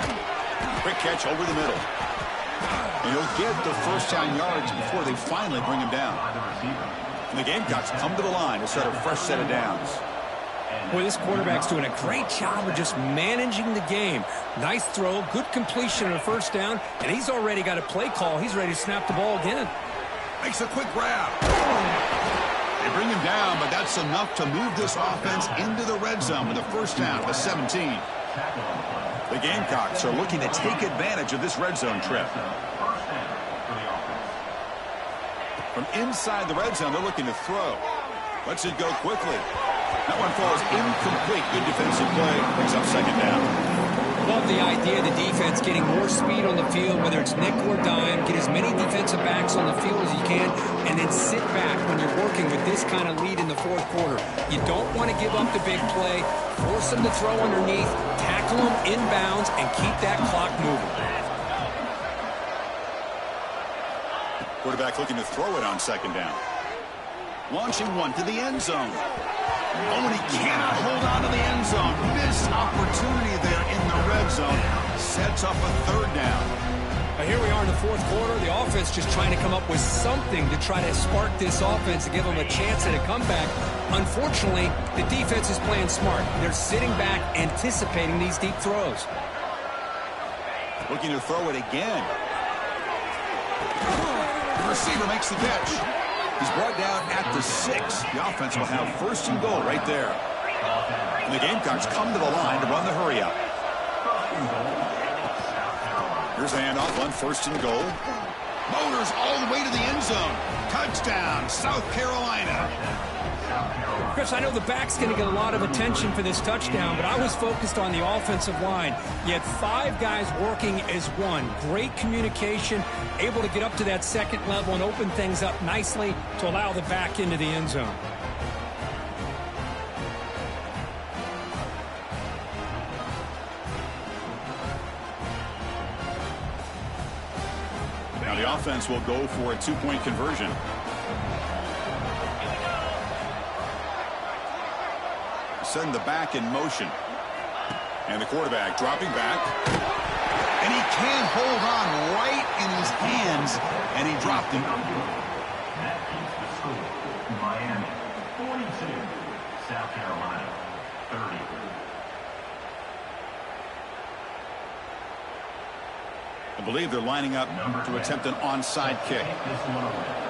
Quick catch over the middle. And he'll get the first down yards before they finally bring him down. And the Gamecocks come to the line to start a fresh set of downs. Boy, this quarterback's doing a great job of just managing the game. Nice throw, good completion on a first down, and he's already got a play call. He's ready to snap the ball again. Makes a quick grab. They bring him down, but that's enough to move this offense into the red zone with a first down at the 17. The Gamecocks are looking to take advantage of this red zone trip. From inside the red zone, they're looking to throw. Lets it go quickly. That one falls incomplete. Good defensive play. Picks up 2nd down. Love the idea of the defense getting more speed on the field, whether it's nickel or dime. Get as many defensive backs on the field as you can, and then sit back when you're working with this kind of lead in the fourth quarter. You don't want to give up the big play. Force them to throw underneath, tackle them inbounds, and keep that clock moving. Quarterback looking to throw it on 2nd down. Launching one to the end zone. Oh, and he cannot hold on to the end zone. Missed opportunity there in the red zone. Sets up a 3rd down. Now here we are in the fourth quarter. The offense just trying to come up with something to try to spark this offense and give them a chance at a comeback. Unfortunately, the defense is playing smart. They're sitting back, anticipating these deep throws. Looking to throw it again. The receiver makes the catch. He's brought down at the 6. The offense will have 1st and goal right there. And the Gamecocks come to the line to run the hurry up. Here's a handoff on 1st and goal. Motors all the way to the end zone. Touchdown, South Carolina. Chris, I know the back's going to get a lot of attention for this touchdown, but I was focused on the offensive line. You had 5 guys working as one. Great communication, able to get up to that 2nd level and open things up nicely to allow the back into the end zone. Now the offense will go for a 2-point conversion. Send the back in motion. And the quarterback dropping back. And he can't hold on right in his hands. And he dropped him. That keeps the score. Miami 42, South Carolina 30. I believe they're lining up to attempt an onside kick. This one away.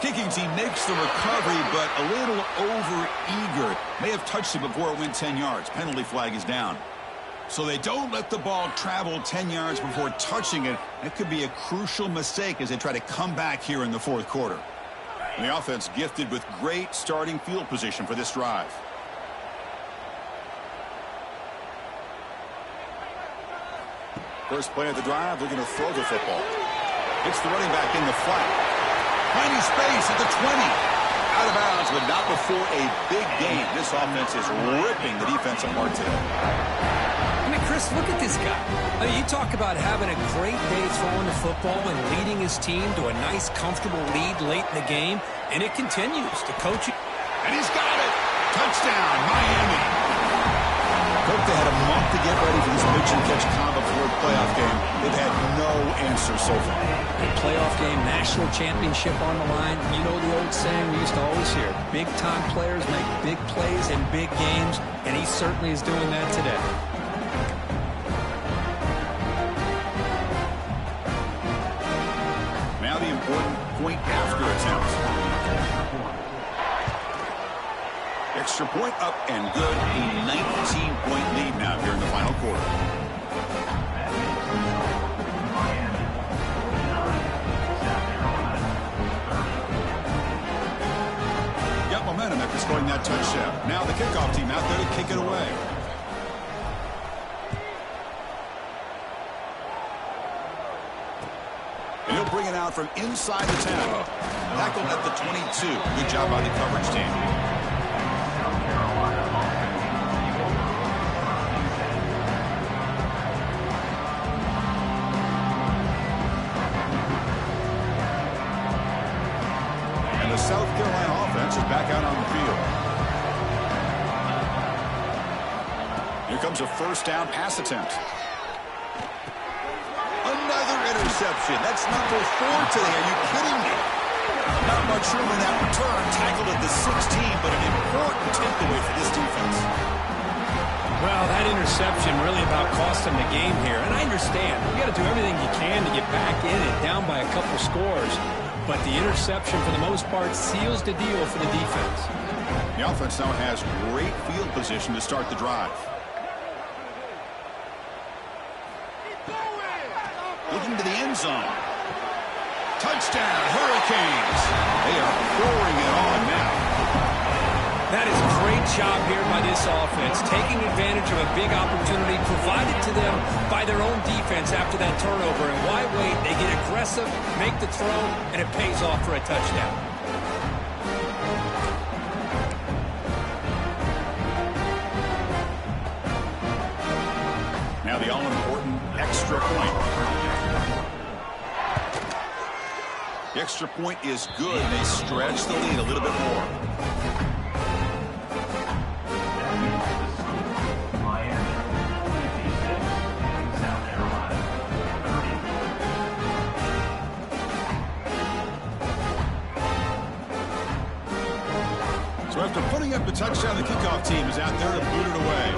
Kicking team makes the recovery, but a little over-eager. May have touched it before it went 10 yards. Penalty flag is down. So they don't let the ball travel 10 yards before touching it. That could be a crucial mistake as they try to come back here in the fourth quarter. And the offense gifted with great starting field position for this drive. First play of the drive, looking to throw the football. It's the running back in the flat. Finding space at the 20. Out of bounds, but not before a big gain. This offense is ripping the defense apart today. I mean, Chris, look at this guy. I mean, you talk about having a great day throwing the football and leading his team to a nice, comfortable lead late in the game, and it continues to coach. And he's got it. Touchdown, Miami. Hope they had a month to get ready for this pitch-and-catch combo for a playoff game. They've had no answer so far. A playoff game, national championship on the line. You know the old saying we used to always hear, big-time players make big plays in big games, and he certainly is doing that today. Now the important point after attempt. Extra point up and good. A 19-point lead now here in the final quarter. Got momentum after scoring that touchdown. Now the kickoff team out there to kick it away. And he'll bring it out from inside the 10. Tackled at the 22. Good job by the coverage team. The South Carolina offense is back out on the field. Here comes a first down pass attempt. Another interception. That's number 4 today. Are you kidding me? Not much room in that return. Tackled at the 16, but an important takeaway for this defense. Well, that interception really about cost him the game here. And I understand. You got to do everything you can to get back in it, down by a couple scores. But the interception, for the most part, seals the deal for the defense. The offense now has great field position to start the drive. Looking to the end zone. Touchdown, Hurricanes. They are pouring it on now. That is a great job here by this offense, taking advantage of a big opportunity provided to them by their own defense after that turnover. And why wait? They get aggressive, make the throw, and it pays off for a touchdown. Now the all-important extra point. The extra point is good. They stretch the lead a little bit more. So after putting up the touchdown, the kickoff team is out there to boot it away.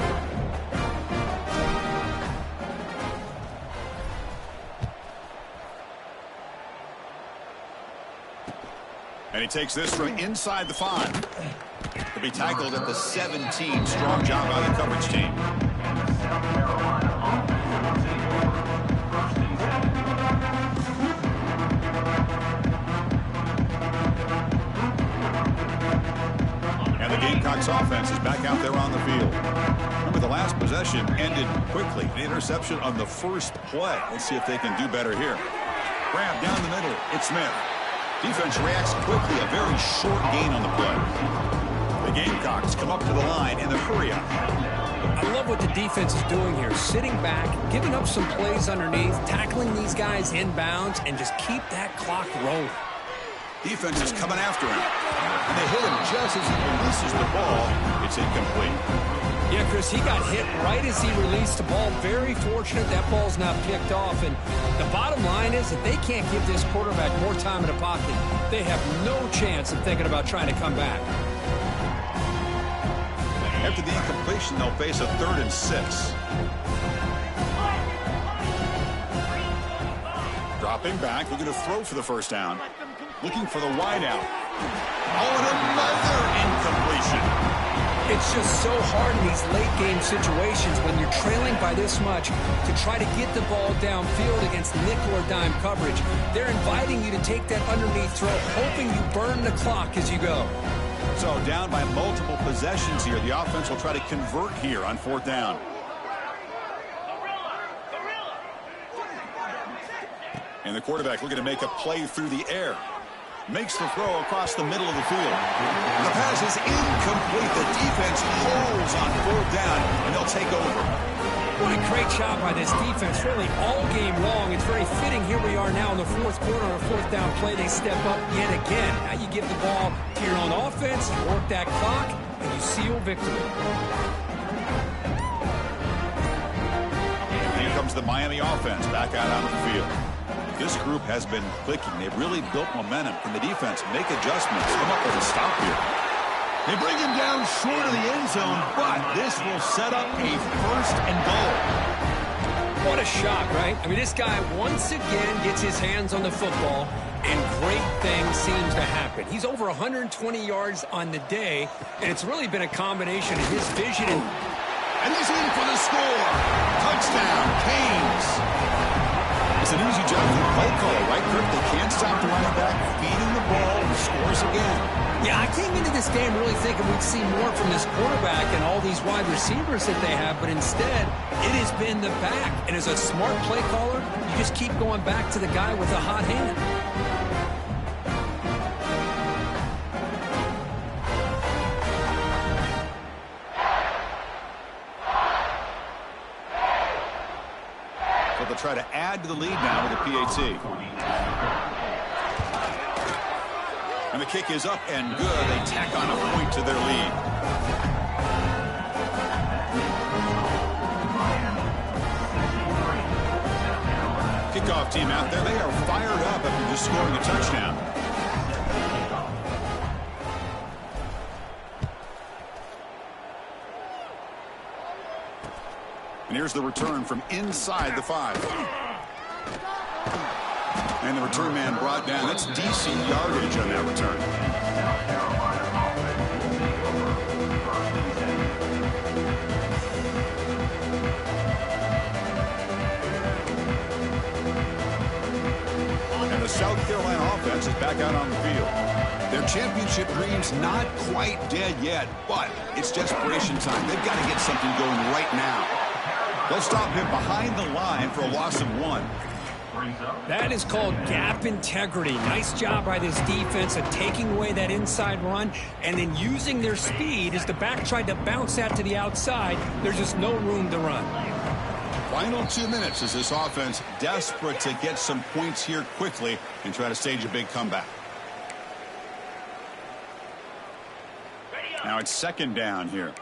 And he takes this from inside the 5. He'll be tackled at the 17. Strong job by the coverage team. And the Gamecocks offense is back out there on the field. Remember, the last possession ended quickly. An interception on the first play. Let's see if they can do better here. Grab down the middle. It's Smith. Defense reacts quickly. A very short gain on the play. The Gamecocks come up to the line in the hurry-up. I love what the defense is doing here. Sitting back, giving up some plays underneath, tackling these guys inbounds, and just keep that clock rolling. Defense is coming after him. And they hit him just as he releases the ball. It's incomplete. Yeah, Chris, he got hit right as he released the ball. Very fortunate that ball's not picked off. And the bottom line is that they can't give this quarterback more time in the pocket. They have no chance of thinking about trying to come back. After the incompletion, they'll face a 3rd and 6. Dropping back, looking to throw for the first down. Looking for the wide out. Oh, and another incompletion. It's just so hard in these late-game situations when you're trailing by this much to try to get the ball downfield against nickel or dime coverage. They're inviting you to take that underneath throw, hoping you burn the clock as you go. So down by multiple possessions here. The offense will try to convert here on 4th down. And the quarterback looking to make a play through the air. Makes the throw across the middle of the field. The pass is incomplete. The defense holds on 4th down, and they'll take over. What a great job by this defense, really all game long. It's very fitting. Here we are now in the 4th quarter on a 4th down play. They step up yet again. Now you give the ball to your own offense, you work that clock, and you seal victory. Here comes the Miami offense back out on the field. This group has been clicking. They've really built momentum. Can the defense make adjustments? Come up with a stop here. They bring him down short of the end zone, but this will set up a 1st and goal. What a shot, right? I mean, this guy once again gets his hands on the football, and great things seems to happen. He's over 120 yards on the day, and it's really been a combination of his vision and he's in for the score. Touchdown, Canes. It's an easy job for the play caller, right, Kirk? They can't stop the running back feeding the ball. He scores again. Yeah, I came into this game really thinking we'd see more from this quarterback and all these wide receivers that they have, but instead, it has been the back. And as a smart play caller, you just keep going back to the guy with the hot hand. So they'll try to add to the lead now with a PAT. And the kick is up and good. They tack on a point to their lead. Kickoff team out there. They are fired up after just scoring a touchdown. And here's the return from inside the 5. And the return man brought down. That's decent yardage on that return. And the South Carolina offense is back out on the field. Their championship dream's not quite dead yet, but it's desperation time. They've got to get something going right now. They'll stop him behind the line for a loss of 1. That is called gap integrity. Nice job by this defense of taking away that inside run and then using their speed as the back tried to bounce that to the outside. There's just no room to run. Final 2 minutes as this offense desperate to get some points here quickly and try to stage a big comeback. Now it's 2nd down here.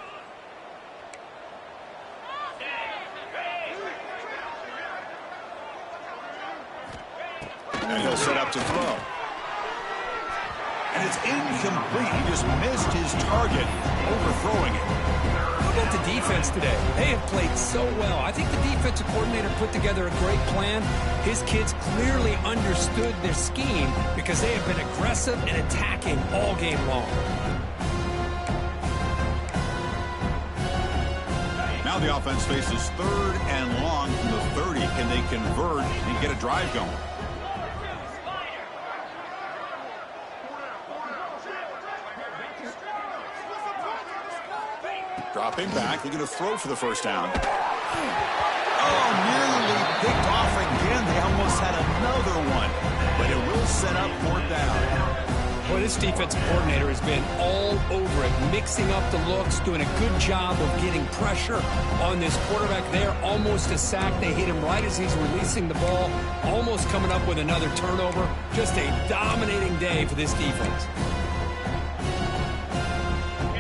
And he'll set up to throw. And it's incomplete. He just missed his target, overthrowing it. How about the defense today? They have played so well. I think the defensive coordinator put together a great plan. His kids clearly understood their scheme because they have been aggressive and attacking all game long. Now the offense faces 3rd and long from the 30. Can they convert and get a drive going? Dropping back, looking to throw for the 1st down. Oh, nearly picked off again. They almost had another one, but it will set up 4th down. Boy, this defensive coordinator has been all over it, mixing up the looks, doing a good job of getting pressure on this quarterback there. Almost a sack. They hit him right as he's releasing the ball, almost coming up with another turnover. Just a dominating day for this defense.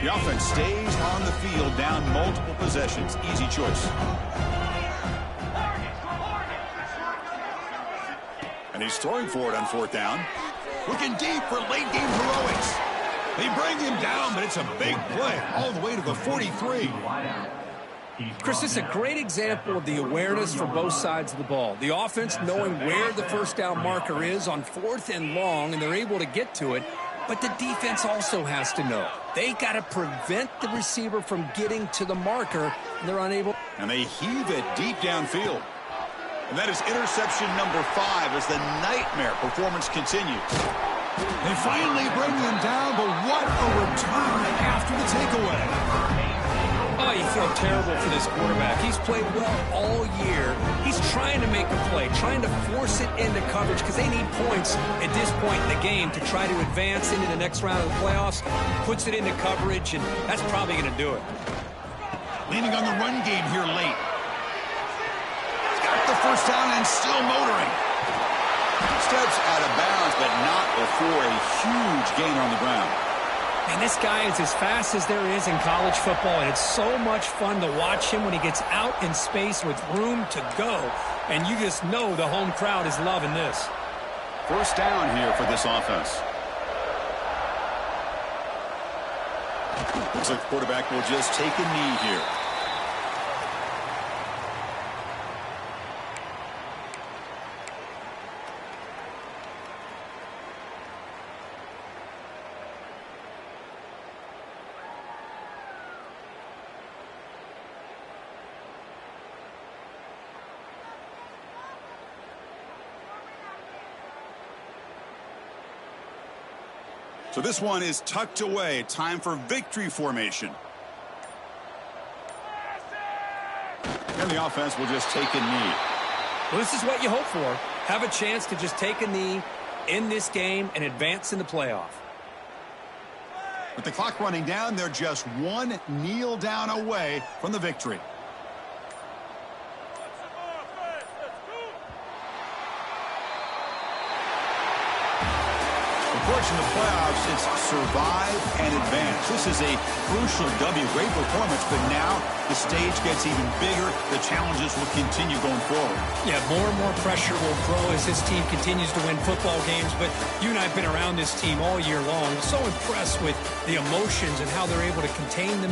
The offense stays on the field, down multiple possessions. Easy choice. And he's throwing for it on 4th down. Looking deep for late-game heroics. They bring him down, but it's a big play all the way to the 43. Chris, this is a great example of the awareness for both sides of the ball. The offense knowing where the 1st down marker is on 4th and long, and they're able to get to it. But the defense also has to know. They got to prevent the receiver from getting to the marker, and they're unable. And they heave it deep downfield. And that is interception number 5 as the nightmare performance continues. They finally bring him down, but what a return after the takeaway. Oh, you feel terrible for this quarterback. He's played well all year. He's trying to make a play, trying to force it into coverage because they need points at this point in the game to try to advance into the next round of the playoffs. Puts it into coverage, and that's probably going to do it. Leaning on the run game here late. He's got the first down and still motoring. Steps out of bounds, but not before a huge gain on the ground. And this guy is as fast as there is in college football, and it's so much fun to watch him when he gets out in space with room to go. And you just know the home crowd is loving this. First down here for this offense. Looks like the quarterback will just take a knee here. So this one is tucked away. Time for victory formation. And the offense will just take a knee. Well, this is what you hope for. Have a chance to just take a knee in this game and advance in the playoff. With the clock running down, they're just one kneel down away from the victory. In the playoffs, it's survive and advance. This is a crucial W. Great performance, but now the stage gets even bigger. The challenges will continue going forward. Yeah, more and more pressure will grow as this team continues to win football games. But you and I have been around this team all year long. So impressed with the emotions and how they're able to contain themselves.